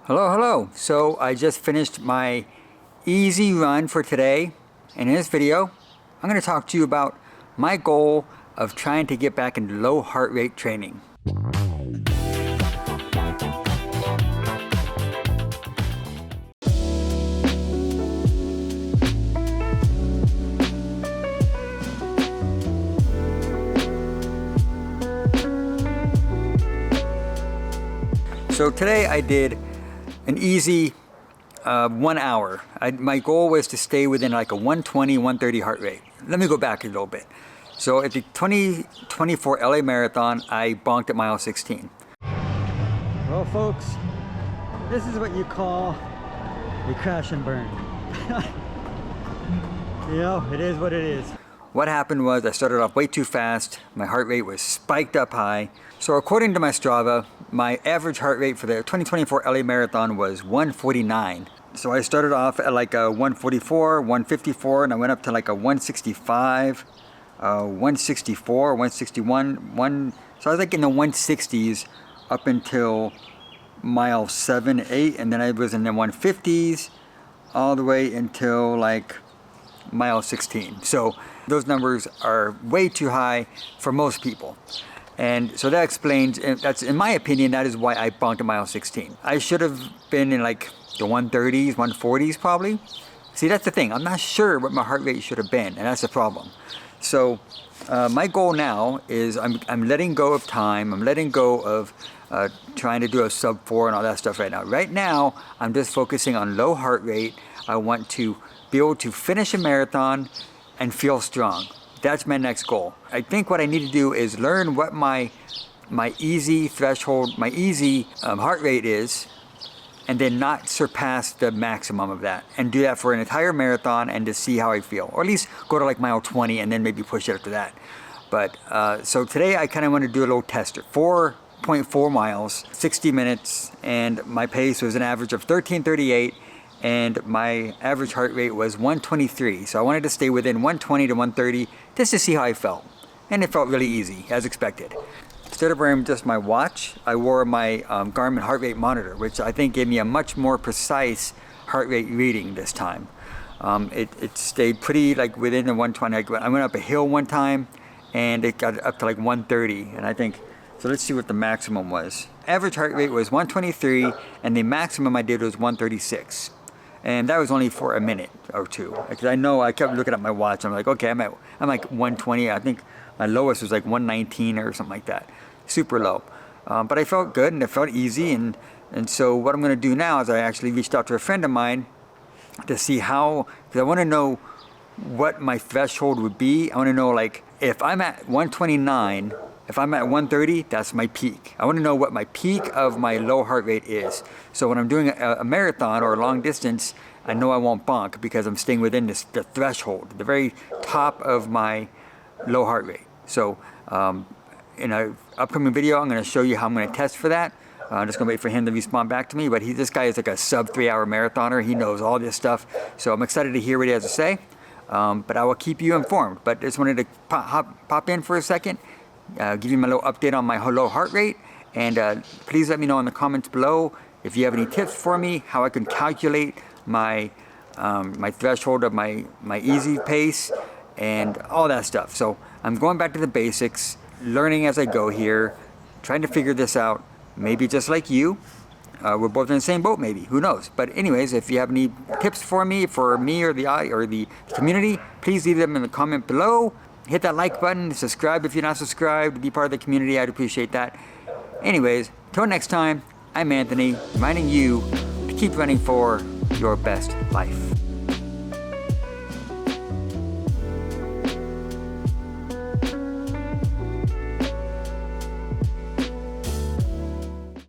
Hello. So I just finished my easy run for today, and in this video I'm going to talk to you about my goal of trying to get back into low heart rate training. So today I did an easy 1 hour. My goal was to stay within like a 120, 130 heart rate. Let me go back a little bit. So at the 2024 LA Marathon, I bonked at mile 16. Well, folks, this is what you call a crash and burn. You know, it is what it is. What happened was I started off way too fast. My heart rate was spiked up high. So according to my Strava, my average heart rate for the 2024 LA Marathon was 149. So I started off at like a 144, 154, and I went up to like a 165, 164, 161, so I was like in the 160s up until mile 7, 8, and then I was in the 150s all the way until like mile 16. So those numbers are way too high for most people. And so that explains, that's in my opinion, that is why I bonked at mile 16. I should have been in like the 130s, 140s probably. See, that's the thing. I'm not sure what my heart rate should have been, and that's the problem. So my goal now is I'm letting go of time. I'm letting go of trying to do a sub 4 and all that stuff right now. Right now, I'm just focusing on low heart rate. I want to be able to finish a marathon and feel strong. That's my next goal. I think what I need to do is learn what my easy threshold, my easy heart rate is, and then not surpass the maximum of that, and do that for an entire marathon and to see how I feel, or at least go to like mile 20 and then maybe push it up to that. But so today I kind of want to do a little tester. 4.4 miles, 60 minutes, and my pace was an average of 13:38. And my average heart rate was 123. So I wanted to stay within 120 to 130 just to see how I felt. And it felt really easy, as expected. Instead of wearing just my watch, I wore my Garmin heart rate monitor, which I think gave me a much more precise heart rate reading this time. It stayed pretty like within the 120. I went up a hill one time and it got up to like 130. And I think, so let's see what the maximum was. Average heart rate was 123 and the maximum I did was 136. And that was only for a minute or two. Because I know I kept looking at my watch. I'm like, okay, I'm like 120. I think my lowest was like 119 or something like that. Super low. But I felt good and it felt easy. And so what I'm going to do now is I actually reached out to a friend of mine to see how, because I want to know what my threshold would be. I want to know, like, if I'm at 129, if I'm at 130, that's my peak. I want to know what my peak of my low heart rate is. So when I'm doing a marathon or a long distance, I know I won't bonk because I'm staying within the threshold, the very top of my low heart rate. So in an upcoming video, I'm going to show you how I'm going to test for that. I'm just going to wait for him to respond back to me. But this guy is like a sub 3-hour marathoner. He knows all this stuff. So I'm excited to hear what he has to say. But I will keep you informed. But just wanted to pop in for a second. Give you my little update on my low heart rate, and please let me know in the comments below if you have any tips for me, how I can calculate my my threshold of my easy pace and all that stuff. So I'm going back to the basics, learning as I go here, trying to figure this out. Maybe just like you, we're both in the same boat. Maybe, who knows? But anyways, if you have any tips for me or the community, please leave them in the comment below. Hit that like button, subscribe if you're not subscribed, be part of the community. I'd appreciate that. Anyways, till next time, I'm Anthony, reminding you to keep running for your best life.